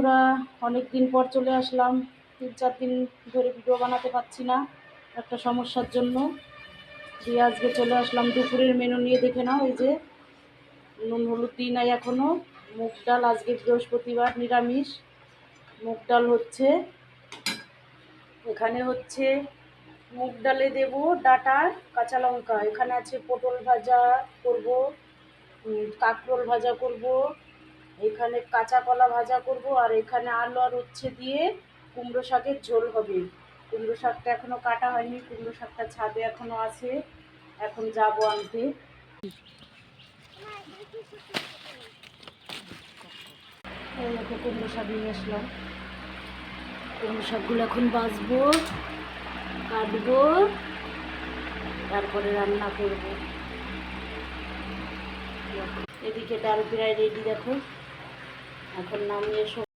বন্ধুরা, অনেক দিন পর চলে আসলাম। 3-4 দিন ধরে ভিডিও বানাতে পারছি না একটা সমস্যার জন্য। দিয়ে আজকে চলে আসলাম দুপুরের মেনু নিয়ে। দেখে নাও, এই যে নুন হলুদ দিই নাই এখনো। মুগ ডাল, আজকে বৃহস্পতিবার, নিরামিষ। মুগ ডাল হচ্ছে, এখানে হচ্ছে মুগ ডালে দেব ডাঁটার কাঁচা লঙ্কা। এখানে আছে পটল ভাজা করব, কাঁকরোল ভাজা করব, এখানে কাঁচা কলা ভাজা করব, আর এখানে আলু আর উচ্ছে দিয়ে কুমড়ো শাকের ঝোল হবে। কুমড়ো শাকটা এখনো কাটা হয়নি, কুমড়ো শাকটা ছাদে এখনো আছে, এখন যাব আনতে। এই দেখো কুমড়ো শাক নিয়ে আসলাম। কুমড়ো শাকগুলো এখন বাছবো, কাটবো, তারপরে রান্না করব। এদিকে ডাল প্রায় রেডি, দেখো। এখন নামিয়ে